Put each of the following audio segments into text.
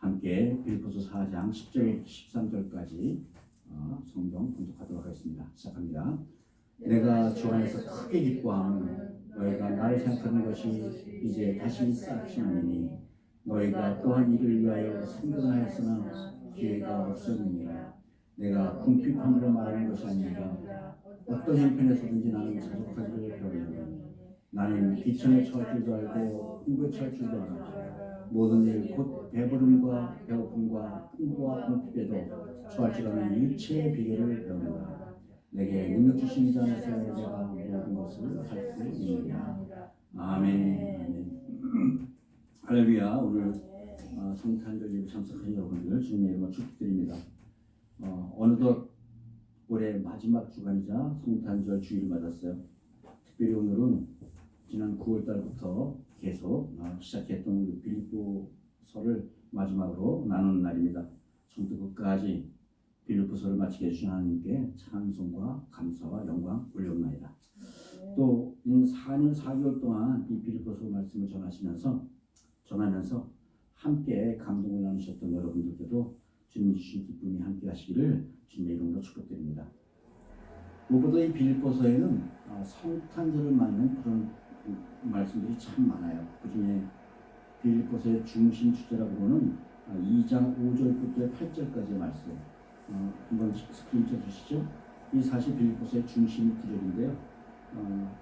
함께 빌립보서 4장 10절 13절까지 성경 봉독하도록 하겠습니다. 시작합니다. 내가 주 안에서 크게 기뻐하는 너희가 나를 생각하는 것이 이제 다시 쌓이시나니 너희가 또한 이를 위하여 생각하였으나 기회가 없었느니라. 내가 궁핍함으로 말하는 것이 아니라 어떤 형편에서든지 나는 자족하기를 배우려니 나는 비천에 처할 줄도 알고 풍부에 처할 줄도 알아. 모든 일 곧 배부름과 배고픔과 풍부와 궁핍에도 처할 줄 아는 일체의 비결을 배우노라. 내게 능력 주신 자 안에서 내가 모든 것을 할 수 있느니라. 아멘. 아멘. 할렐루야. 오늘 성탄절 예배 참석하신 여러분들 주님의 이름으로 축복드립니다. 어느덧 올해 마지막 주간이자 성탄절 주일을 맞았어요. 특별히 오늘은 지난 9월 달부터 계속 시작했던 우리 빌립보서를 마지막으로 나누는 날입니다. 처음부터 끝까지 빌립보서를 마치게 해주신 하나님께 찬송과 감사와 영광 올려옵나이다. 또 4년 4개월 동안 이 빌립보서 말씀을 전하면서 함께 감동을 나누셨던 여러분들께도 주님 주신 기쁨이 함께 하시기를 주님의 이름으로 축복드립니다. 무엇보다 이 빌립보서에는 성탄절을 맞는 그런 말씀들이 참 많아요. 그 중에 빌립보서의 중심 주제라고 보는 2장 5절부터 8절까지의 말씀 한번 스크린 쳐주시죠. 이 사실 빌립보서의 중심 구절인데요.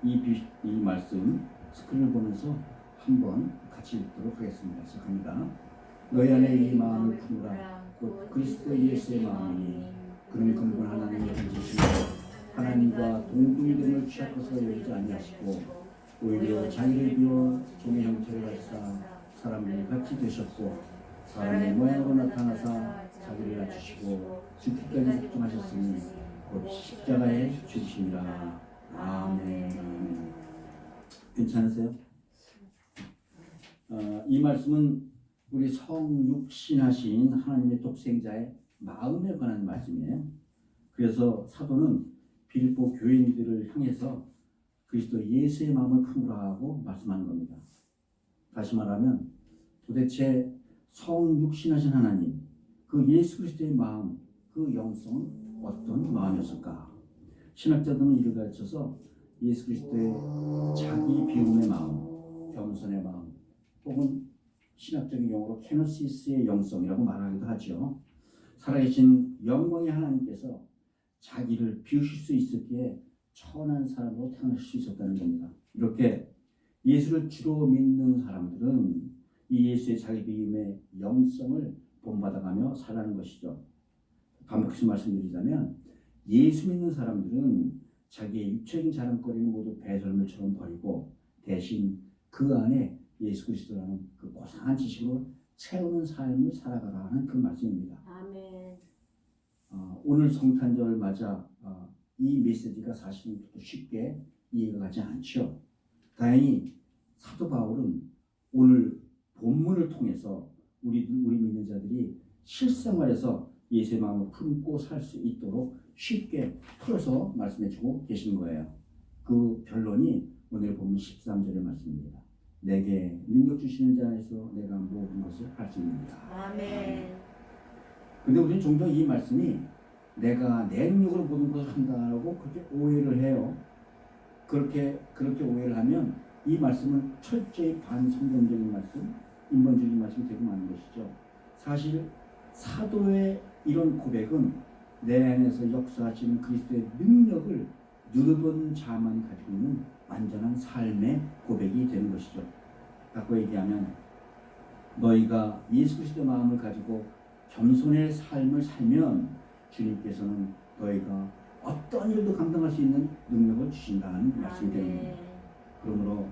이 말씀 스크린을 보면서 한번 같이 읽도록 하겠습니다. 시작합니다. 너희 안에 이 마음을 품으라. 곧 그리스도 예수의 마음이니 그는 근본 하나님의 뜻이시며 하나님과 동등됨을 취약해서 여기지 아니하시고 오히려 자기를 비워 종의 형체를 하시사 사람들이 같이 되셨고 사람의 모양으로 나타나사 자기를 낮추시고 죽기까지 복종하셨으니 곧 십자가에 죽으심이라. 아멘. 괜찮으세요? 이 말씀은 우리 성육신하신 하나님의 독생자의 마음에 관한 말씀이에요. 그래서 사도는 빌립보 교인들을 향해서 그리스도 예수의 마음을 품으라 하고 말씀하는 겁니다. 다시 말하면 도대체 성육신하신 하나님, 그 예수 그리스도의 마음, 그 영성은 어떤 마음이었을까? 신학자들은 이를 가르쳐서 예수 그리스도의 자기 비움의 마음, 겸손의 마음, 혹은 신학적인 용어로 케노시스의 영성이라고 말하기도 하죠. 살아계신 영광의 하나님께서 자기를 비우실 수 있었기에 천한 사람으로 태어날 수 있었다는 겁니다. 이렇게 예수를 주로 믿는 사람들은 이 예수의 자기 비움의 영성을 본받아가며 살아가는 것이죠. 반복해서 말씀드리자면 예수 믿는 사람들은 자기의 육체적인 자랑거리는 모두 배설물처럼 버리고 대신 그 안에 예수 그리스도라는 그 고상한 지식으로 채우는 삶을 살아가라는 그 말씀입니다. 아멘. 오늘 성탄절을 맞아 이 메시지가 사실은 쉽게 이해가 가지 않죠. 다행히 사도 바울은 오늘 본문을 통해서 우리 믿는 자들이 실생활에서 예수의 마음을 품고 살 수 있도록 쉽게 풀어서 말씀해주고 계시는 거예요. 그 결론이 오늘 본문 13절의 말씀입니다. 내게 능력 주시는 자 안에서 내가 모든 것을 할 수 있습니다. 아멘. 근데 우리는 종종 이 말씀이 내가 내 능력으로 모든 것을 한다고 그렇게 오해를 해요. 그렇게 오해를 하면 이 말씀은 철저히 반성경적인 말씀, 인본주의 말씀이 되고 마는 것이죠. 사실 사도의 이런 고백은 내 안에서 역사하시는 그리스도의 능력을 누려본 자만 가지고 있는 완전한 삶의 고백이 되는 것이죠. 바꿔 얘기하면 너희가 예수 그리스도의 마음을 가지고 겸손의 삶을 살면 주님께서는 너희가 어떤 일도 감당할 수 있는 능력을 주신다는 말씀이 됩니다. 그러므로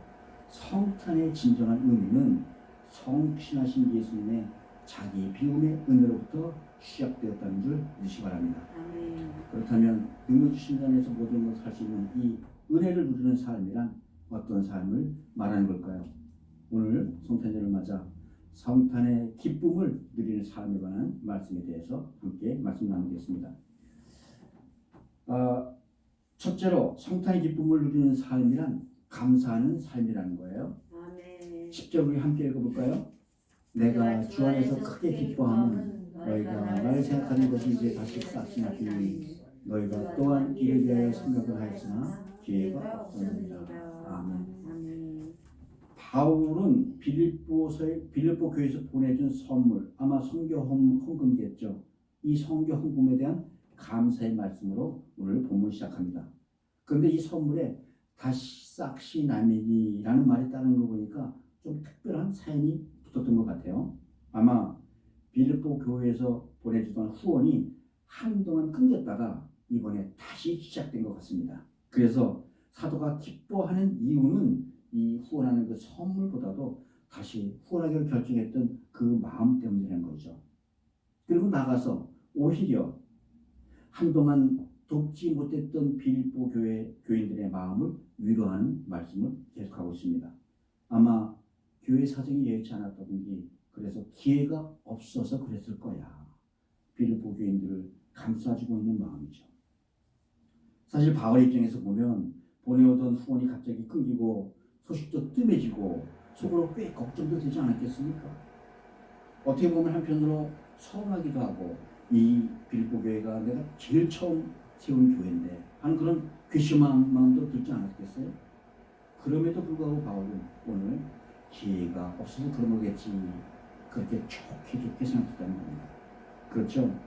성탄의 진정한 의미는 성육신하신 예수님의 자기 비움의 은혜로부터 시작되었다는 줄 믿으시기 바랍니다. 아멘. 그렇다면 능력 주신 자 안에서 모든 것을 할 수 있는 이 은혜를 누리는 삶이란 어떤 삶을 말하는 걸까요? 오늘 성탄절을 맞아 성탄의 기쁨을 누리는 삶에 관한 말씀에 대해서 함께 말씀 나누겠습니다. 첫째로 성탄의 기쁨을 누리는 삶이란 감사하는 삶이라는 거예요. 아멘. 10절 우리 함께 읽어볼까요? 내가 주 안에서 크게 기뻐하면 너희가 나를 생각하는 것이 이제 다시 싹이 나기니 너희가 또한 이를 위하여 생각을 하였으나 기회가 없었느니라. 아멘. 바울은 빌립보 교회에서 보내준 선물, 아마 선교 헌금이겠죠. 이 선교 헌금에 대한 감사의 말씀으로 오늘 본문을 시작합니다. 그런데 이 선물에 다시 싹시 나미니라는 말이 따르는 거 보니까 좀 특별한 사연이 붙었던 것 같아요. 아마 빌립보 교회에서 보내주던 후원이 한동안 끊겼다가 이번에 다시 시작된 것 같습니다. 그래서 사도가 기뻐하는 이유는 이 후원하는 그 선물보다도 다시 후원하기로 결정했던 그 마음 때문이라는 거죠. 그리고 나가서 오히려 한동안 돕지 못했던 빌립보 교회 교인들의 마음을 위로하는 말씀을 계속하고 있습니다. 아마 교회 사정이 여의치 않았다든지 그래서 기회가 없어서 그랬을 거야. 빌립보 교인들을 감싸주고 있는 마음이죠. 사실 바울 입장에서 보면 보내오던 후원이 갑자기 끊기고 소식도 뜸해지고 속으로 꽤 걱정도 되지 않았겠습니까? 어떻게 보면 한편으로 서운하기도 하고 이 빌립보 교회가 내가 제일 처음 세운 교회인데 하는 그런 괘씸한 마음도 들지 않았겠어요? 그럼에도 불구하고 바울은 오늘 기회가 없어서 그런 거겠지 그렇게 좋게 생각했다는 겁니다. 그렇죠?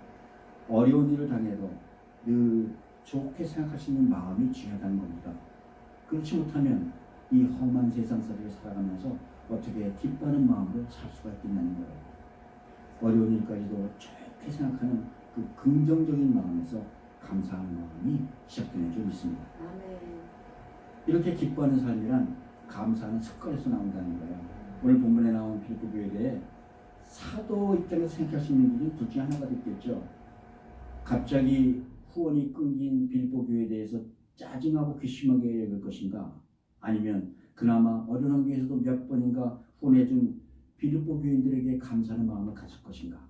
어려운 일을 당해도 늘 좋게 생각할 수 있는 마음이 중요하다는 겁니다. 그렇지 못하면 이 험한 세상살이를 살아가면서 어떻게 기뻐하는 마음으로 살 수가 있겠냐는 거예요. 어려운 일까지도 좋게 생각하는 그 긍정적인 마음에서 감사하는 마음이 시작되는 줄 믿습니다. 아멘. 이렇게 기뻐하는 삶이란 감사하는 습관에서 나온다는 거예요. 오늘 본문에 나온 빌립보 교회에 대해 사도 입장에서 생각할 수 있는 일은 둘 중에 하나가 됐겠죠. 갑자기 후원이 끊긴 빌립보 교회에 대해서 짜증하고 괘씸하게 여길 것인가, 아니면 그나마 어려운 환경에서도 몇 번인가 후원해준 빌립보 교인들에게 감사하는 마음을 가질 것인가,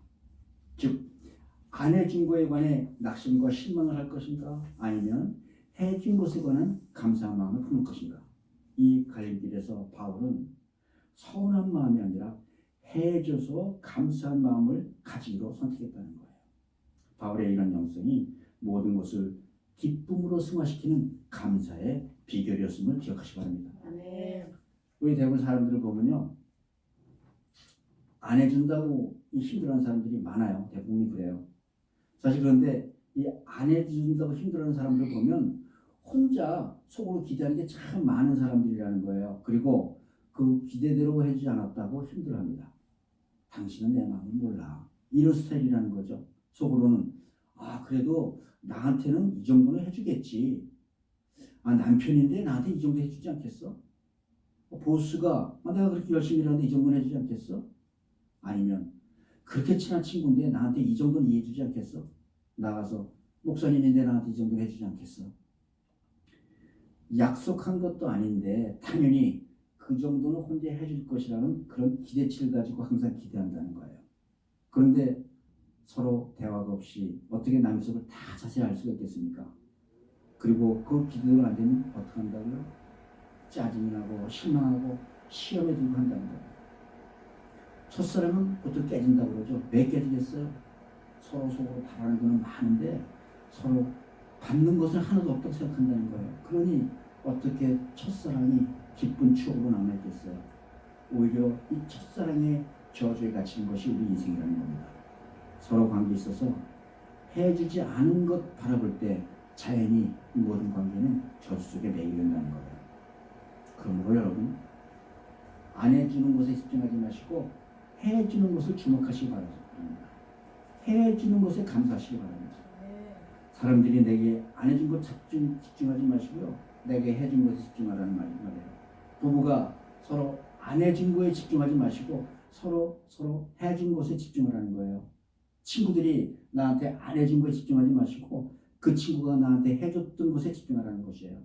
즉 안 해준 것에 관해 낙심과 실망을 할 것인가, 아니면 해준 것에 관한 감사한 마음을 품을 것인가. 이 갈림길에서 바울은 서운한 마음이 아니라 해줘서 감사한 마음을 가지기로 선택했다는 거예요. 바울의 이런 영성이 모든 것을 기쁨으로 승화시키는 감사의 비결이었음을 기억하시기 바랍니다. 아멘. 우리 대부분 사람들을 보면요, 안 해준다고 힘들어하는 사람들이 많아요. 대부분이 그래요. 사실 그런데 이 안 해준다고 힘들어하는 사람들 보면 혼자 속으로 기대하는 게 참 많은 사람들이라는 거예요. 그리고 그 기대대로 해주지 않았다고 힘들어합니다. 당신은 내 마음을 몰라. 이런 스타일이라는 거죠. 속으로는 그래도 나한테는 이 정도는 해주겠지. 남편인데 나한테 이 정도 해주지 않겠어? 보스가 내가 그렇게 열심히 일하는데 이 정도는 해주지 않겠어? 아니면 그렇게 친한 친구인데 나한테 이 정도는 이해해주지 않겠어? 나가서 목사님인데 나한테 이 정도는 해주지 않겠어? 약속한 것도 아닌데 당연히 그 정도는 혼자 해줄 것이라는 그런 기대치를 가지고 항상 기대한다는 거예요. 그런데 서로 대화가 없이 어떻게 남의 속을 다 자세히 알 수가 있겠습니까? 그리고 그 기대가 안 되면 어떻게 한다고요? 짜증이 나고 실망하고 시험에 들고 한다는 거예요. 첫사랑은 보통 깨진다고 그러죠. 왜 깨지겠어요? 서로 속으로 바라는 거는 많은데 서로 받는 것은 하나도 없다고 생각한다는 거예요. 그러니 어떻게 첫사랑이 기쁜 추억으로 남아있겠어요? 오히려 이 첫사랑의 저주에 갇힌 것이 우리 인생이라는 겁니다. 서로 관계에 있어서 해주지 않은 것 바라볼 때 자연히 이 모든 관계는 저주 속에 매이게 된다는 거예요. 그러므로 여러분, 안 해주는 것에 집중하지 마시고 해주는 것을 주목하시기 바랍니다. 해주는 것에 감사하시기 바랍니다. 사람들이 내게 안 해준 것 집중하지 마시고요, 내게 해준 것에 집중하라는 말이에요. 부부가 서로 안 해준 것에 집중하지 마시고 서로 해준 것에 집중하라는 거예요. 친구들이 나한테 안 해준 것에 집중하지 마시고 그 친구가 나한테 해줬던 것에 집중하라는 것이에요.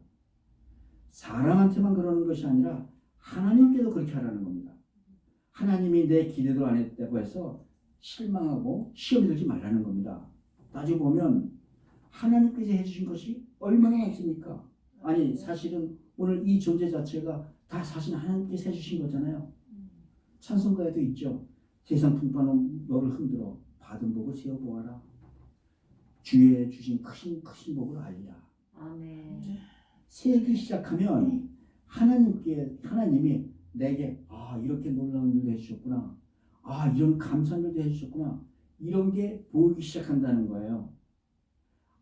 사람한테만 그러는 것이 아니라 하나님께도 그렇게 하라는 겁니다. 하나님이 내 기대도 안 했다고 해서 실망하고 시험에 들지 말라는 겁니다. 따지고 보면 하나님께서 해주신 것이 얼마나 많습니까? 아니 사실은 오늘 이 존재 자체가 다 사실 하나님께서 해주신 거잖아요. 찬송가에도 있죠. 세상 풍파는 너를 흔들어 받은 복을 세어보아라. 주의 주신 크신 복을 알리라. 아멘. 세기 시작하면 하나님이 내게 이렇게 놀라운 일도 해주셨구나. 이런 감사한 일도 해주셨구나. 이런 게 보이기 시작한다는 거예요.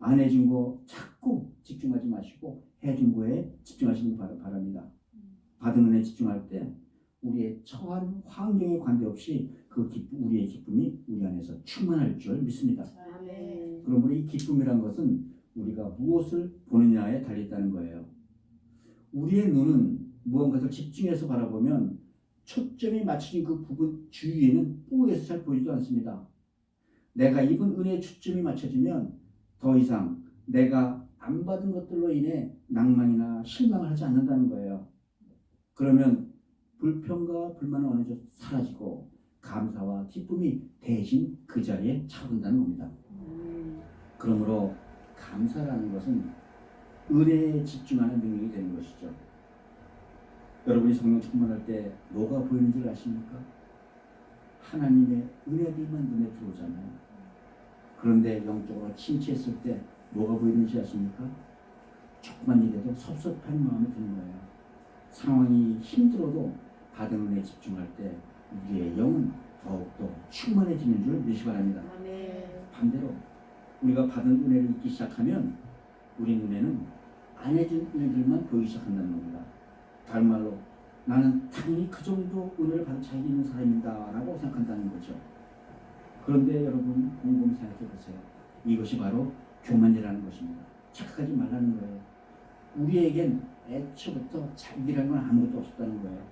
안 해준 거 자꾸 집중하지 마시고 해준 거에 집중하시는 바랍니다. 받은 은혜에 집중할 때 우리의 처한 환경에 관계없이 우리의 기쁨이 우리 안에서 충만할 줄 믿습니다. 아멘. 그러므로 이 기쁨이란 것은 우리가 무엇을 보느냐에 달려있다는 거예요. 우리의 눈은 무언가를 집중해서 바라보면 초점이 맞춰진 그 부분 주위에는 뽀에서 잘 보이지도 않습니다. 내가 입은 은혜에 초점이 맞춰지면 더 이상 내가 안 받은 것들로 인해 낭만이나 실망을 하지 않는다는 거예요. 그러면 불평과 불만은 어느 정도 사라지고 감사와 기쁨이 대신 그 자리에 차오른다는 겁니다. 그러므로 감사라는 것은 은혜에 집중하는 능력이 되는 것이죠. 여러분이 성령 충만할 때 뭐가 보이는 줄 아십니까? 하나님의 은혜들만 눈에 들어오잖아요. 그런데 영적으로 침체했을 때 뭐가 보이는지 아십니까? 조금만 일해도 섭섭한 마음이 드는 거예요. 상황이 힘들어도 받은 은혜에 집중할 때 우리의 영은 더욱더 충만해지는 줄 믿으시 바랍니다. 반대로 우리가 받은 은혜를 잊기 시작하면 우리 눈에는 안 해준 일들만 보이기 시작한다는 겁니다. 다른 말로 나는 당연히 그 정도 은혜를 받은 자격이 있는 사람이다 라고 생각한다는 거죠. 그런데 여러분 곰곰이 생각해 보세요. 이것이 바로 교만이라는 것입니다. 착각하지 말라는 거예요. 우리에겐 애초부터 자격이라는 건 아무것도 없었다는 거예요.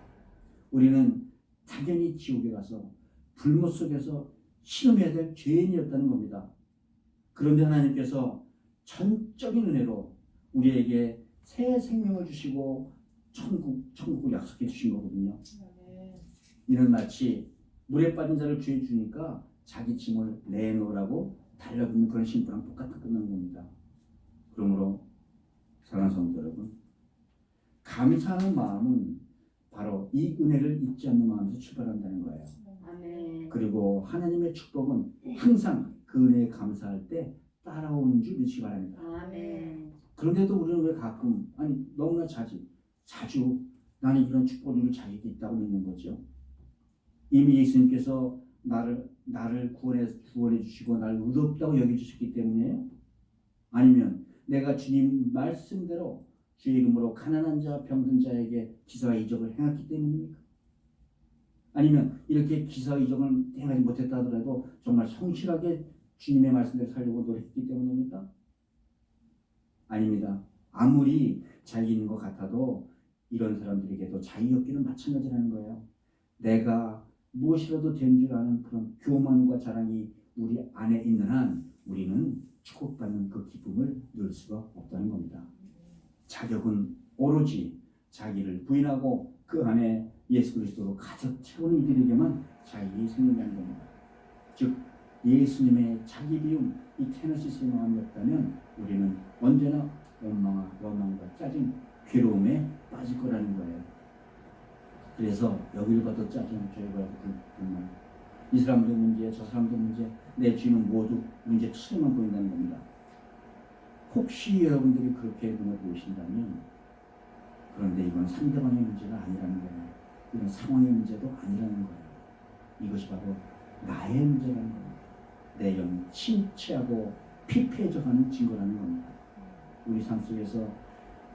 우리는 당연히 지옥에 가서 불못 속에서 신음해야 될 죄인이었다는 겁니다. 그런데 하나님께서 전적인 은혜로 우리에게 새 생명을 주시고 천국을 약속해 주신 거거든요. 이는 마치 물에 빠진 자를 주에 주니까 자기 짐을 내놓으라고 달려붙는 그런 심부랑 똑같은 끝난 겁니다. 그러므로 사랑하는 성도 여러분, 감사하는 마음은 바로 이 은혜를 잊지 않는 마음에서 출발한다는 거예요. 아멘. 그리고 하나님의 축복은 항상 그 은혜에 감사할 때 따라오는 줄 믿으시기 바랍니다. 아멘. 그런데도 우리는 왜 가끔 너무나 자주 나는 이런 축복을 누릴 자격이 있다고 믿는 거죠. 이미 예수님께서 나를 구원해 주시고 나를 의롭다고 여겨주셨기 때문이에요? 아니면 내가 주님 말씀대로 주의 이름으로 가난한 자, 병든 자에게 기사와 이적을 행했기 때문입니까? 아니면 이렇게 기사와 이적을 행하지 못했다 하더라도 정말 성실하게 주님의 말씀대로 살려고 노력했기 때문입니까? 아닙니다. 아무리 자유 있는 것 같아도 이런 사람들에게도 자유 없기는 마찬가지라는 거예요. 내가 무엇이라도 된 줄 아는 그런 교만과 자랑이 우리 안에 있는 한 우리는 축복받는 그 기쁨을 누릴 수가 없다는 겁니다. 자격은 오로지 자기를 부인하고 그 안에 예수 그리스도로 가득 채우는 이들에게만 자격이 생긴다는 겁니다. 즉 예수님의 자기 비움, 이 테너시스의 마음이 없다면 우리는 언제나 원망과 짜증, 괴로움에 빠질 거라는 거예요. 그래서 여길 봐도 짜증, 저길 봐도 불만, 이 사람도 문제, 저 사람도 문제, 내 주인은 모두 문제처럼만 보인다는 겁니다. 혹시 여러분들이 그렇게 눈에 보이신다면 그런데 이건 상대방의 문제가 아니라는 거예요. 이건 상황의 문제도 아니라는 거예요. 이것이 바로 나의 문제라는 겁니다. 내 영이 침체하고 피폐해져가는 증거라는 겁니다. 우리 삶 속에서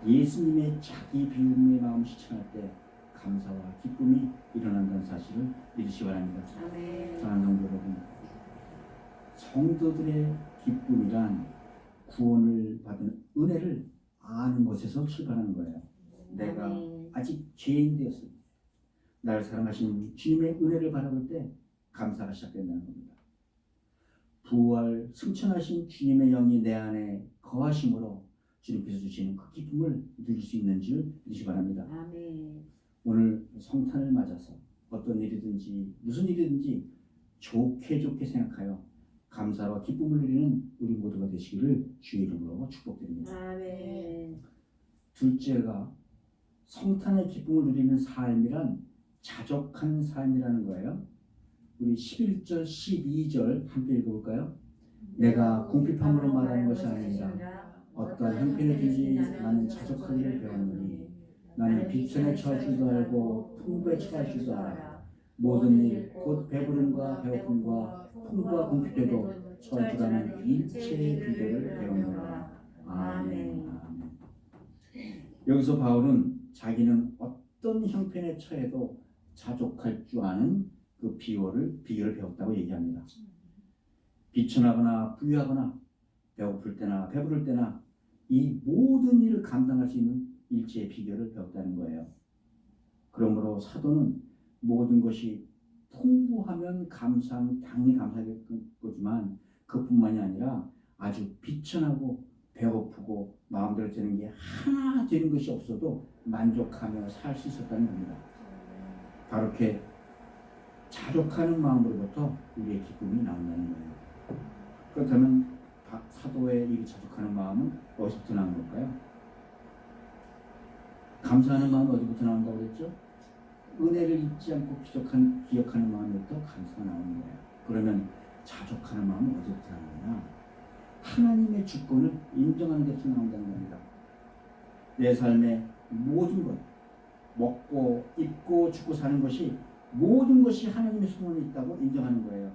예수님의 자기 비움의 마음 실천할 때 감사와 기쁨이 일어난다는 사실을 믿으시기 바랍니다. 사랑하는 성도 여러분, 성도들의 기쁨이란 구원을 받은 은혜를 아는 것에서 출발하는 거예요. 내가 아직 죄인 되었을 때 나를 사랑하신 주님의 은혜를 바라볼 때 감사가 시작된다는 겁니다. 부활 승천하신 주님의 영이 내 안에 거하심으로 주님께서 주시는 그 기쁨을 누릴 수 있는 줄 믿으시기 바랍니다. 아멘. 오늘 성탄을 맞아서 어떤 일이든지 무슨 일이든지 좋게 생각하여 감사와 기쁨을 누리는 우리 모두가 되시기를 주의 이름으로 축복드립니다. 아멘. 둘째가 성탄의 기쁨을 누리는 삶이란 자족한 삶이라는 거예요. 우리 11절, 12절 함께 읽어볼까요? 내가 궁핍함으로 말하는 것이 아니라 어떠한 형편이든지 나는 자족하기를 배웠노니 나는 비천에 처할 줄도 알고 풍부에 처할 줄도 알아. 모든 일 곧 배부름과 배고픔과 풍부와 궁핍에도 처할 줄 아는 일체의 비결을 배웠노라. 아멘. 아멘. 여기서 바울은 자기는 어떤 형편에 처해도 자족할 줄 아는 그 비결을 배웠다고 얘기합니다. 비천하거나 부유하거나 배고플 때나 배부를 때나 이 모든 일을 감당할 수 있는 일체의 비결을 배웠다는 거예요. 그러므로 사도는 모든 것이 풍부하면 당연히 감사할 거지만 그뿐만이 아니라 아주 비천하고 배고프고 마음대로 되는 게 하나 되는 것이 없어도 만족하며 살 수 있었다는 겁니다. 바로 이렇게 자족하는 마음으로부터 우리의 기쁨이 나온다는 거예요. 그렇다면 사도의 이 자족하는 마음은 어디서부터 나온 걸까요? 감사하는 마음은 어디부터 나온다고 그랬죠? 은혜를 잊지 않고 기억하는 마음부터 감사가 나오는 거예요. 그러면 자족하는 마음은 어디부터 나오느냐? 하나님의 주권을 인정하는 데서 나온다는 겁니다. 내 삶의 모든 것, 먹고 입고 죽고 사는 것이 모든 것이 하나님의 손에 있다고 인정하는 거예요.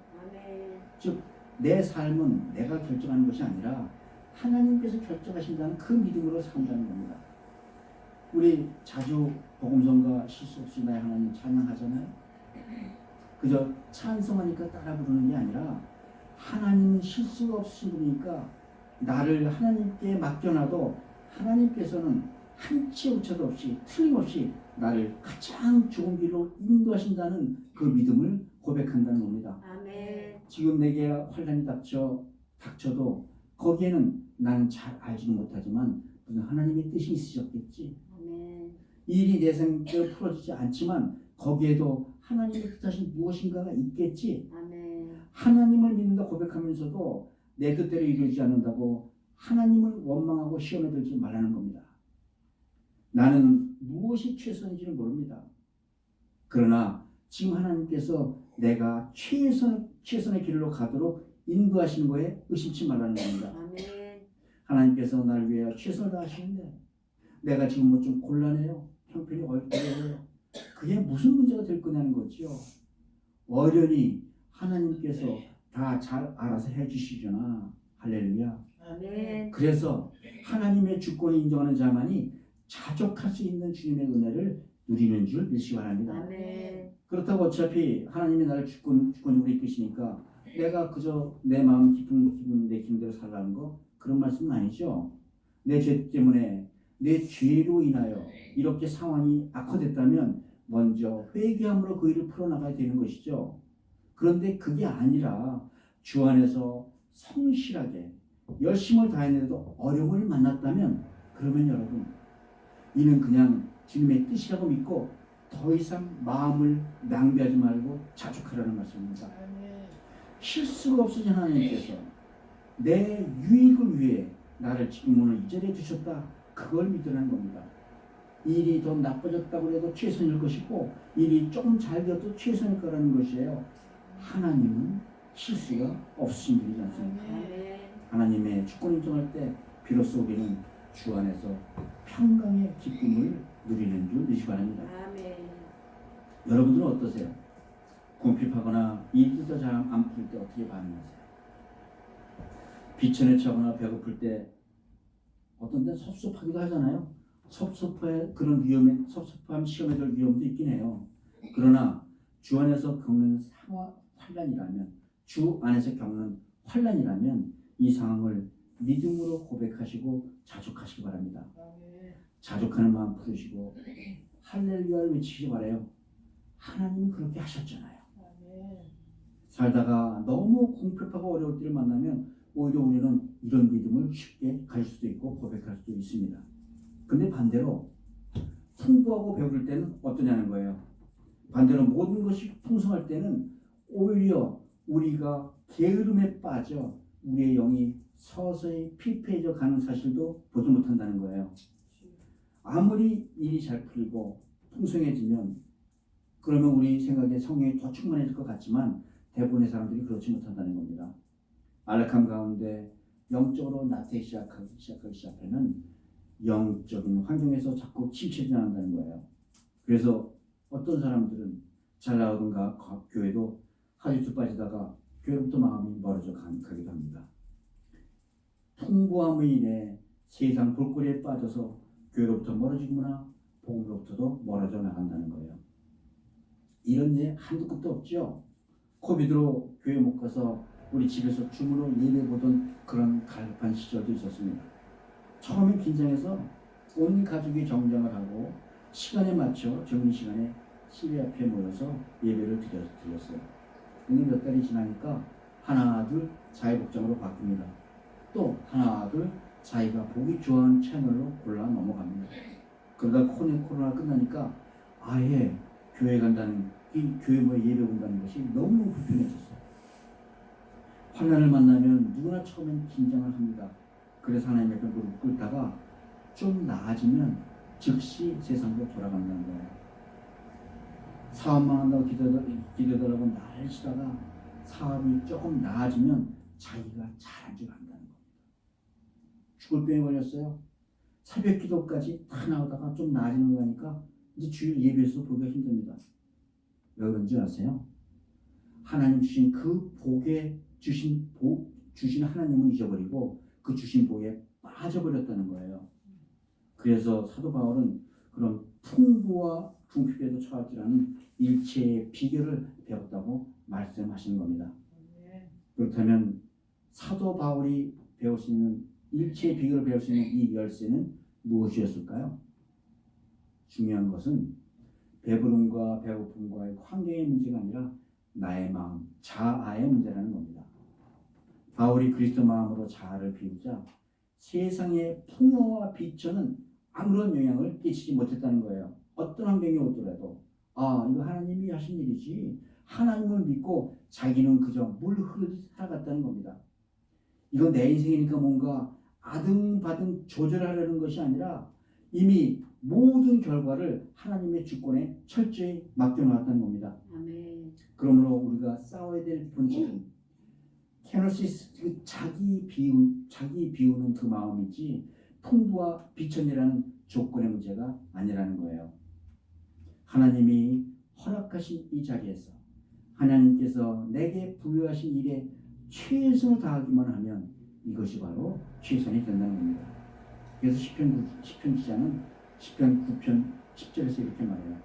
즉 내 삶은 내가 결정하는 것이 아니라 하나님께서 결정하신다는 그 믿음으로 산다는 겁니다. 우리 자주 복음성가 실수 없이 나의 하나님 찬양하잖아요. 그저 찬송하니까 따라 부르는 게 아니라 하나님은 실수가 없으신 분이니까 나를 하나님께 맡겨놔도 하나님께서는 한치 오차도 없이 틀림없이 나를 가장 좋은 길로 인도하신다는 그 믿음을 고백한다는 겁니다. 아멘. 지금 내게 환난이 닥쳐도 거기에는 나는 잘 알지는 못하지만 무슨 하나님의 뜻이 있으셨겠지. 아멘. 일이 내 생각대로 풀어지지 않지만 거기에도 하나님의 뜻하신 무엇인가가 있겠지. 아멘. 하나님을 믿는다 고백하면서도 내 뜻대로 이루어지지 않는다고 하나님을 원망하고 시험에 들지 말라는 겁니다. 나는 무엇이 최선인지는 모릅니다. 그러나 지금 하나님께서 내가 최선의 길로 가도록 인도하시는 거에 의심치 말라는 겁니다. 아멘. 하나님께서 나를 위해 최선을 다하시는데 내가 지금 뭐 좀 곤란해요. 형편이 어려워요. 그게 무슨 문제가 될 거냐는 거죠. 어련히 하나님께서 다 잘 알아서 해주시잖아. 할렐루야. 아멘. 그래서 하나님의 주권을 인정하는 자만이 자족할 수 있는 주님의 은혜를 누리는 줄 믿으시기 바랍니다. 아멘. 그렇다고 어차피 하나님이 나를 주권으로 이끄시니까 내가 그저 내 마음 기분 내 기분대로 살라는 거 그런 말씀은 아니죠. 내 죄 때문에 내 죄로 인하여 이렇게 상황이 악화됐다면 먼저 회개함으로 그 일을 풀어나가야 되는 것이죠. 그런데 그게 아니라 주 안에서 성실하게 열심을 다했는데도 어려움을 만났다면 그러면 여러분 이는 그냥 주님의 뜻이라고 믿고 더 이상 마음을 낭비하지 말고 자족하라는 말씀입니다. 실수가 없으신 하나님께서 내 유익을 위해 나를 지금 오늘 이 자리에 두셨다. 그걸 믿으라는 겁니다. 일이 더 나빠졌다고 해도 최선일 것이고 일이 조금 잘 되어도 최선일 거라는 것이에요. 하나님은 실수가 없으신 분이지 않습니까? 아멘. 하나님의 주권 인정할 때 비로소 우리는 주 안에서 평강의 기쁨을 누리는 줄 믿으시기 바랍니다. 아멘. 여러분들은 어떠세요? 궁핍하거나 일도 잘 안 풀 때 어떻게 반응하세요? 비천에 처하거나 배고플 때 어떤 때 섭섭하기도 하잖아요. 섭섭함 시험에 들 위험도 있긴 해요. 그러나 주 안에서 겪는 환난이라면 이 상황을 믿음으로 고백하시고 자족하시기 바랍니다. 자족하는 마음 풀으시고 할렐루야를 외치시기 바라요. 하나님은 그렇게 하셨잖아요. 살다가 너무 궁핍하고 어려울 때를 만나면 오히려 우리는 이런 믿음을 쉽게 가질 수도 있고 고백할 수도 있습니다. 근데 반대로 풍부하고 배부를 때는 어떠냐는 거예요. 반대로 모든 것이 풍성할 때는 오히려 우리가 게으름에 빠져 우리의 영이 서서히 피폐해져 가는 사실도 보지 못한다는 거예요. 아무리 일이 잘 풀리고 풍성해지면 그러면 우리 생각에 성령이 더 충만해질 것 같지만 대부분의 사람들이 그렇지 못한다는 겁니다. 안락함 가운데 영적으로 나태하기 시작하면 영적인 환경에서 자꾸 침체당한다는 거예요. 그래서 어떤 사람들은 잘 나오던 교회도 하루도 빠지다가 교회로부터 마음이 멀어져 가기도 합니다. 풍부함으로 인해 세상 볼거리에 빠져서 교회로부터 멀어지거나 복음으로부터도 멀어져 나간다는 거예요. 이런 예 한두 끝도 없죠. 코비드로 교회 못 가서 우리 집에서 줌으로 예배 보던 그런 갈급한 시절도 있었습니다. 처음에 긴장해서 온 가족이 정장을 하고 시간에 맞춰 정리 시간에 TV 앞에 모여서 예배를 드렸어요. 근데 몇 달이 지나니까 하나 둘 자유복장으로 바뀝니다. 또 하나 둘 자기가 보기 좋아하는 채널로 골라 넘어갑니다. 그러다 코로나 끝나니까 아예 교회 간다는 이 교회 예배 온다는 것이 너무 불편해졌어요. 환난을 만나면 누구나 처음엔 긴장을 합니다. 그래서 하나님 앞에 무릎 꿇다가 좀 나아지면 즉시 세상으로 돌아간다는 거예요. 사업만 한다고 기도하다가 날씨다가 사업이 조금 나아지면 자기가 잘한 줄 안다는 겁니다. 죽을 병에 걸렸어요. 새벽 기도까지 다 나오다가 좀 나아지는 거니까 이제 주일 예배에서 보기가 힘듭니다. 왜 그런지 아세요? 하나님 주신 그 복에 주신 하나님을 잊어버리고 그 주신 복에 빠져버렸다는 거예요. 그래서 사도 바울은 그런 풍부와 궁핍에도 처하지 않은 일체의 비결을 배웠다고 말씀하시는 겁니다. 그렇다면 사도 바울이 배울 수 있는 일체의 비결을 배울 수 있는 이 열쇠는 무엇이었을까요? 중요한 것은 배부름과 배고픔과의 환경의 문제가 아니라 나의 마음, 자아의 문제라는 겁니다. 바울이 그리스도 마음으로 자아를 비우자 세상의 풍요와 비천은 아무런 영향을 끼치지 못했다는 거예요. 어떤 환경이 오더라도 이거 하나님이 하신 일이지 하나님을 믿고 자기는 그저 물 흐르듯 살아갔다는 겁니다. 이건 내 인생이니까 뭔가 아등바등 조절하려는 것이 아니라 이미 모든 결과를 하나님의 주권에 철저히 맡겨놓았다는 겁니다. 아멘. 그러므로 우리가 싸워야 될 본질은 케노시스, 자기 비우는 그 마음이지 풍부와 비천이라는 조건의 문제가 아니라는 거예요. 하나님이 허락하신 이 자리에서 하나님께서 내게 부여하신 일에 최선을 다하기만 하면 이것이 바로 최선이 된다는 겁니다. 그래서 시편 기자는 시편 9편 10절에서 이렇게 말해요.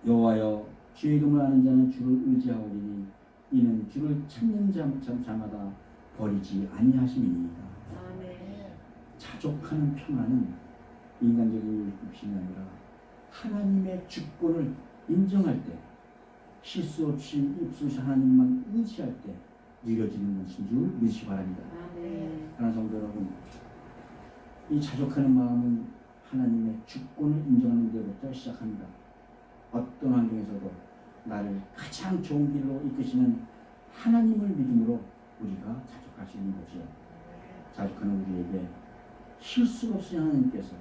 여호와여 주의 이름을 아는 자는 주를 의지하오리니 이는 주를 찾는 자마다 버리지 아니하심이니이다. 아멘. 자족하는 평안은 인간적인 욕심이 아니라 하나님의 주권을 인정할 때 실수 없이 하나님만 의지할 때 누려지는 것인 줄 믿으시기 바랍니다. 아멘. 하나님 성도 여러분, 이 자족하는 마음은 하나님의 주권을 인정하는 데부터 시작합니다. 어떤 환경에서도 나를 가장 좋은 길로 이끄시는 하나님을 믿음으로 우리가 자족할 수 있는 거죠. 자족하는 우리에게 실수가 없으신 하나님께서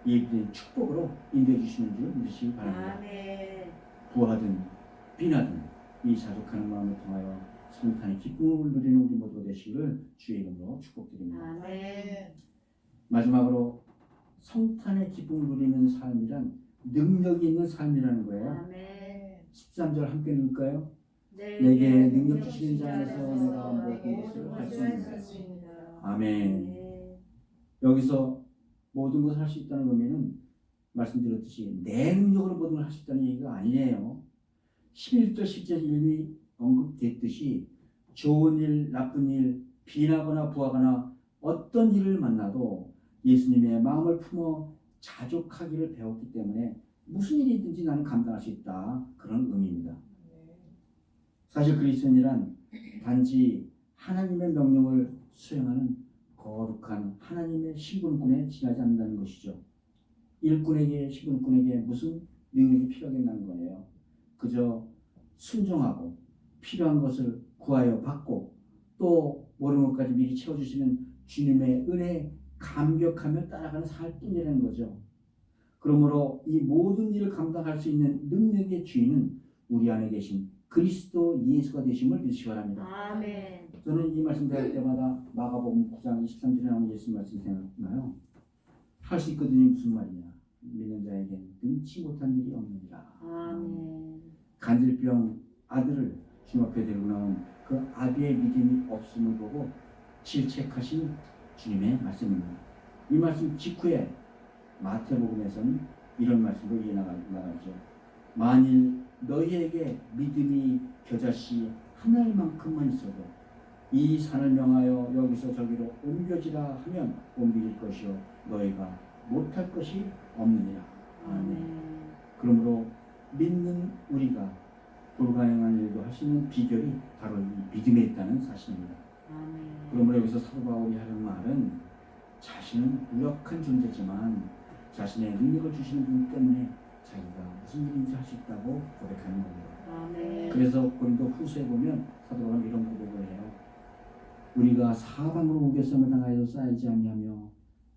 예비된 축복으로 인도해 주시는 줄 믿으시기 바랍니다. 아멘. 부하든 비나든 이 자족하는 마음을 통하여 성탄의 기쁨을 누리는 우리 모두 되시기를 주의 이름으로 축복드립니다. 아멘. 마지막으로 성탄의 기쁨을 누리는 삶이란 능력이 있는 삶이라는 거예요. 아멘. 13절 함께 읽을까요? 네, 내게 능력 주시는 자 안에서 내가 모든 것을 할 수 있습니다. 아멘. 네. 여기서 모든 것을 할 수 있다는 의미는 말씀드렸듯이 내 능력으로 모든 걸 할 수 있다는 얘기가 아니에요. 11절 10절 이미 언급됐듯이 좋은 일, 나쁜 일, 비나거나 부하거나 어떤 일을 만나도 예수님의 마음을 품어 자족하기를 배웠기 때문에 무슨 일이든지 나는 감당할 수 있다. 그런 의미입니다. 사실 그리스도인이란 단지 하나님의 명령을 수행하는 거룩한 하나님의 신분꾼에 지나지 않는다는 것이죠. 신분꾼에게 무슨 능력이 필요하겠다는 거예요. 그저 순종하고 필요한 것을 구하여 받고 또 모르는 것까지 미리 채워주시는 주님의 은혜에 감격하며 따라가는 살 뿐이라는 거죠. 그러므로 이 모든 일을 감당할 수 있는 능력의 주인은 우리 안에 계신 그리스도 예수가 되심을 믿으시기 바랍니다. 아멘. 저는 이 말씀 대할 때마다 마가복음 9장 23절에 나오는 예수 말씀이 생각나요. 할 수 있거든요. 무슨 말이냐. 믿는 자에게는 능치 못한 일이 없느니라. 아멘. 간질병 아들을 주님 앞에 데리고 나온 그 아비의 믿음이 없음을 보고 질책하신 주님의 말씀입니다. 이 말씀 직후에 마태복음에서는 이런 말씀으로 이어나가죠. 만일 너희에게 믿음이 겨자씨 하나만큼만 있어도 이 산을 명하여 여기서 저기로 옮겨지라 하면 옮길 것이요 너희가 못할 것이 없느니라. 아멘. 그러므로 믿는 우리가 불가능한 일도 할 수 있는 비결이 바로 이 믿음에 있다는 사실입니다. 아멘. 그러므로 여기서 사도 바울이 하는 말은 자신은 무력한 존재지만 자신의 능력을 주시는 분 때문에 자기가 무슨 일인지 할 수 있다고 고백하는 겁니다. 아멘. 그래서 고린도 후서에 보면 사도 바울은 이런 고백을 해요. 우리가 사방으로 우겨쌈을 당하여도 쌓이지 아니하며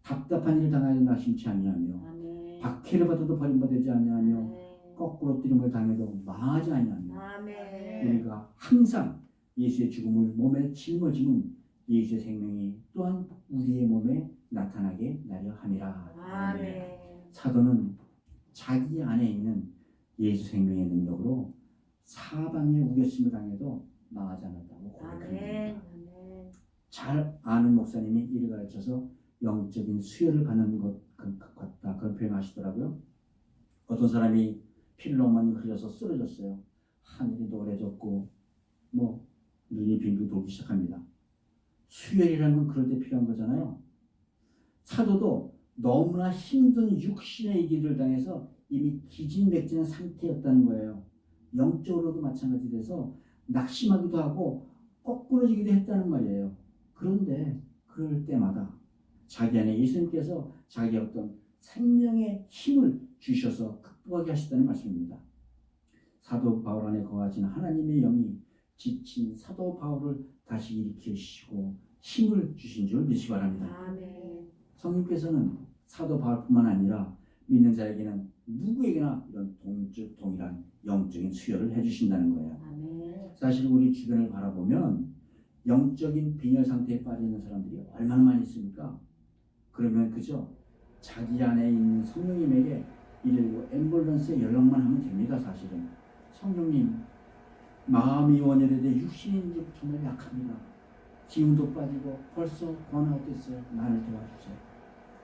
답답한 일을 당하여도 낙심치 아니하며 아멘. 박해를 받아도 버림받지 아니하며 아멘. 거꾸로 뜨림을 당해도 망하지 아니하며 아멘. 우리가 항상 예수의 죽음을 몸에 짊어지면 예수의 생명이 또한 우리의 몸에 나타나게 나려 함이라. 아멘. 사도는 자기 안에 있는 예수 생명의 능력으로 사방에 우겨짐을 당해도 망하지 않았다고 고백합니다. 아멘. 잘 아는 목사님이 이를 가르쳐서 영적인 수혈을 받는 것 같다 그런 표현하시더라고요. 어떤 사람이 피를 너무 많이 흘려서 쓰러졌어요. 하늘이 노래졌고 뭐 눈이 빙빙 돌기 시작합니다. 수혈이라는 건 그럴 때 필요한 거잖아요. 사도도 너무나 힘든 육신의 일을 당해서 이미 기진맥진한 상태였다는 거예요. 영적으로도 마찬가지 돼서 낙심하기도 하고 거꾸러지기도 했다는 말이에요. 그런데 그럴 때마다 자기 안에 예수님께서 자기의 어떤 생명의 힘을 주셔서 극복하게 하셨다는 말씀입니다. 사도 바울 안에 거하신 하나님의 영이 지친 사도 바울을 다시 일으키시고 힘을 주신 줄 믿으시기 바랍니다. 아멘. 성령께서는 사도 바울뿐만 아니라 믿는 자에게는 누구에게나 이런 동일한 영적인 수혈을 해주신다는 거예요. 아멘. 사실 우리 주변을 바라보면 영적인 빈혈 상태에 빠져 있는 사람들이 얼마나 많이 있습니까? 그러면 그저 자기 안에 있는 성령님에게 119 앰뷸런스에 연락만 하면 됩니다. 사실은 성령님 마음이 원혈인데 육신이 정말 약합니다. 기운도 빠지고 벌써 번아웃됐어요. 나를 도와주세요.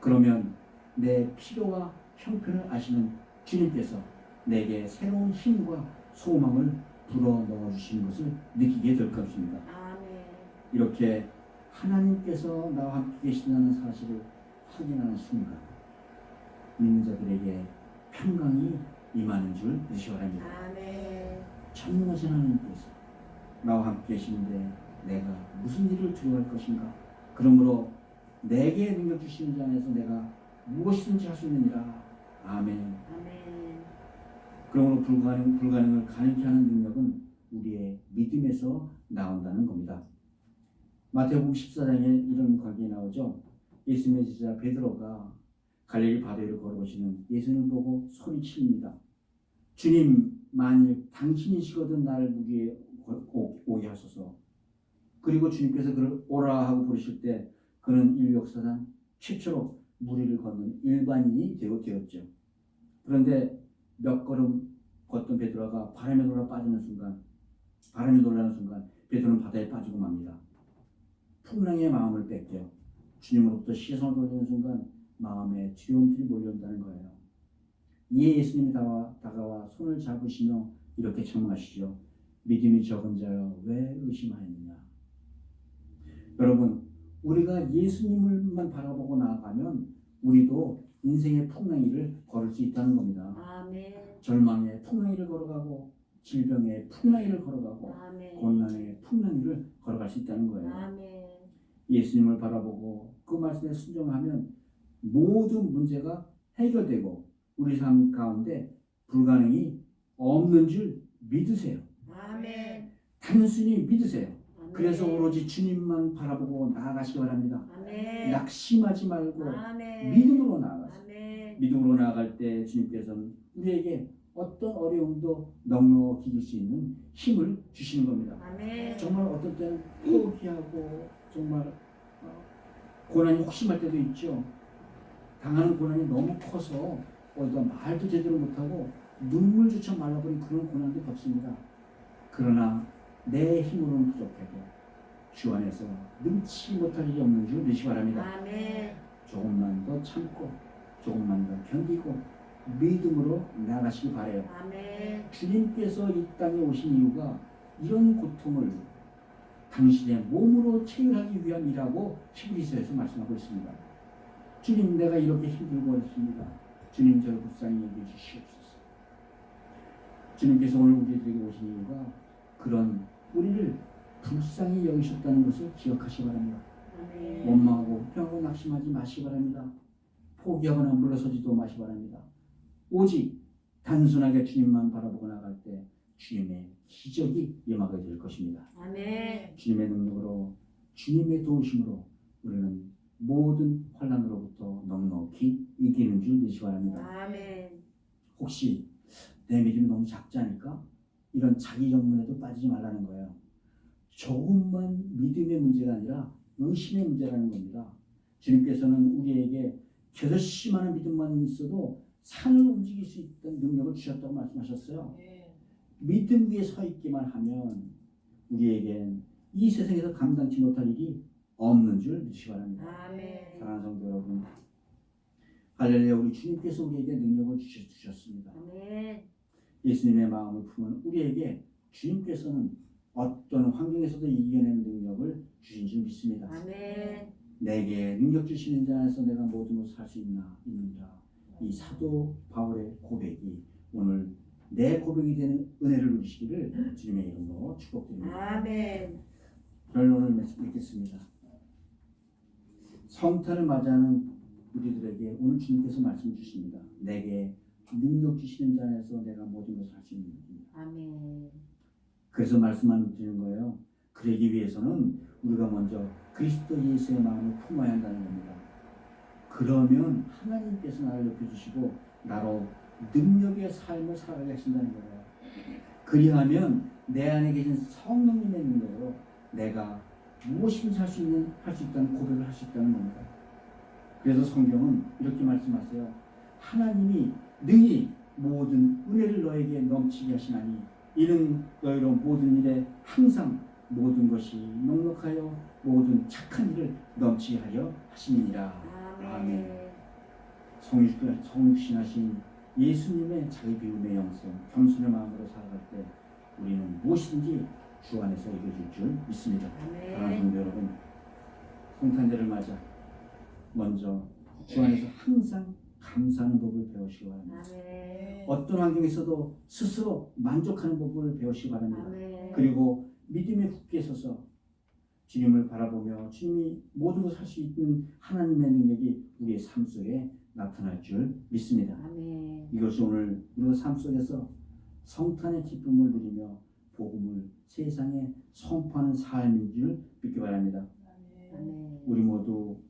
그러면 내 필요와 형편을 아시는 주님께서 내게 새로운 힘과 소망을 불어넣어 주시는 것을 느끼게 될 것입니다. 아멘. 이렇게 하나님께서 나와 함께 계신다는 사실을 확인하는 순간 믿는 자들에게 평강이 임하는 줄 믿으시기 바랍니다. 아멘. 전능하신 하나님께서 나와 함께 계시는데 내가 무슨 일을 두려워할 것인가? 그러므로 내게 능력 주시는 자 안에서 내가 무엇이든지 할 수 있느니라. 아멘. 아멘. 그러므로 불가능을 가능케 하는 능력은 우리의 믿음에서 나온다는 겁니다. 마태복음 14장에 이런 관계가 나오죠. 예수님의 제자 베드로가 갈릴리 바다 위를 걸어오시는 예수님을 보고 소리칩니다. 주님, 만일 당신이시거든 나를 무리에 오게 하소서. 그리고 주님께서 그를 오라 하고 부르실 때 그는 인류 역사상 최초로 무리를 걷는 일반인이 되었죠. 그런데 몇 걸음 걷던 베드로가 바람에 놀라 빠지는 순간, 바람이 놀라는 순간 베드로는 바다에 빠지고 맙니다. 풍랑의 마음을 뺏겨 주님으로부터 시선을 돌리는 순간 마음에 두려움들이 몰려온다는 거예요. 이에 예수님이 다가와 손을 잡으시며 이렇게 청하시죠. 믿음이 적은 자여 왜 의심하였느냐. 여러분, 우리가 예수님을만 바라보고 나아가면 우리도 인생의 풍랑이를 걸을 수 있다는 겁니다. 아멘. 절망의 풍랑이를 걸어가고 질병의 풍랑이를 걸어가고 아멘. 고난의 풍랑이를 걸어갈 수 있다는 거예요. 아멘. 예수님을 바라보고 그 말씀에 순종하면 모든 문제가 해결되고 우리 삶 가운데 불가능이 없는 줄 믿으세요. 아멘. 단순히 믿으세요. 아멘. 그래서 오로지 주님만 바라보고 나아가시기 바랍니다. 아멘. 낙심하지 말고 아멘. 믿음으로 나아가세요. 아멘. 믿음으로 나아갈 때 주님께서는 우리에게 어떤 어려움도 넉넉히 이길 수 있는 힘을 주시는 겁니다. 아멘. 정말 어떤 때는 포기하고 정말 고난이 혹심할 때도 있죠. 당하는 고난이 너무 커서 어디가 말도 제대로 못하고 눈물조차 말라버린 그런 고난도 겪습니다. 그러나 내 힘으로는 부족해도 주 안에서 능치 못할 일이 없는 줄 믿으시기 바랍니다. 아멘. 조금만 더 참고 조금만 더 견디고 믿음으로 나가시기 바라요. 아멘. 주님께서 이 땅에 오신 이유가 이런 고통을 당신의 몸으로 체휼하기 위함이라고 히브리서에서 말씀하고 있습니다. 주님, 내가 이렇게 힘들고 어렵습니다. 주님, 저를 불쌍히 여겨 주시옵소서. 주님께서 오늘 우리들에게 오신 이유가 그런 우리를 불쌍히 여기셨다는 것을 기억하시기 바랍니다. 아멘. 원망하고 불평하고 낙심하지 마시기 바랍니다. 포기하거나 물러서지도 마시기 바랍니다. 오직 단순하게 주님만 바라보고 나갈 때 주님의 기적이 임하게 될 것입니다. 아멘. 주님의 능력으로 주님의 도우심으로 우리는 모든 환난으로부터 넉넉히 이기는 줄 믿으시기 바랍니다. 아멘. 혹시 내 믿음이 너무 작지 않을까? 이런 자기 전문에도 빠지지 말라는 거예요. 조금만 믿음의 문제가 아니라 의심의 문제라는 겁니다. 주님께서는 우리에게 결심하는 믿음만 있어도 산을 움직일 수 있던 능력을 주셨다고 말씀하셨어요. 믿음 위에 서 있기만 하면 우리에겐 이 세상에서 감당치 못할 일이 없는 줄 믿으시기 바랍니다. 아멘. 사랑하는 성도 여러분, 할렐루야, 우리 주님께서 우리에게 능력을 주셨습니다. 아멘. 예수님의 마음을 품은 우리에게 주님께서는 어떤 환경에서도 이겨내는 능력을 주신 줄 믿습니다. 아멘. 내게 능력 주시는 자 안에서 내가 모든 것을 할 수 있느니라. 이 사도 바울의 고백이 오늘 내 고백이 되는 은혜를 누리시기를 주님의 이름으로 축복드립니다. 아멘. 결론을 맺겠습니다. 성탄을 맞이하는 우리들에게 오늘 주님께서 말씀 주십니다. 내게 능력 주시는 자 안에서 내가 모든 것을 할 수 있는 것입니다. 아멘. 그래서 말씀만 드리는 거예요. 그러기 위해서는 우리가 먼저 그리스도 예수의 마음을 품어야 한다는 겁니다. 그러면 하나님께서 나를 높여주시고 나로 능력의 삶을 살아가게 하신다는 거예요. 그리하면 내 안에 계신 성령님의 능력으로 내가 무엇이든지 할 수 있다는 고백을 할 수 있다는 겁니다. 그래서 성경은 이렇게 말씀하세요. 하나님이 능히 모든 은혜를 너에게 넘치게 하시나니 이는 너희로 모든 일에 항상 모든 것이 넉넉하여 모든 착한 일을 넘치게 하려 하시니라. 아멘. 성육신하신 예수님의 자기 비움의 영성, 겸손의 마음으로 살아갈 때 우리는 무엇이든지 주 안에서 이겨질 줄 믿습니다. 사랑하는 성도 여러분, 성탄절을 맞아 먼저 주 안에서 항상 감사하는 법을 배우시기 바랍니다. 아멘. 어떤 환경에서도 스스로 만족하는 법을 배우시기 바랍니다. 아멘. 그리고 믿음에 굳게 서서 주님을 바라보며 주님이 모든 것을 할 수 있는 하나님의 능력이 우리의 삶 속에 나타날 줄 믿습니다. 아멘. 이것이 오늘 우리의 삶 속에서 성탄의 기쁨을 누리며 복음을 세상에 선포하는 삶인 줄 믿기 바랍니다. 아멘. 우리 모두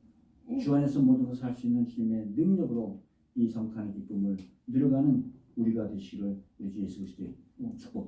주 안에서 모든 것을 할 수 있는 주님의 능력으로 이 성탄의 기쁨을 누려가는 우리가 되시기를 우리 주 예수 그리스도의 축복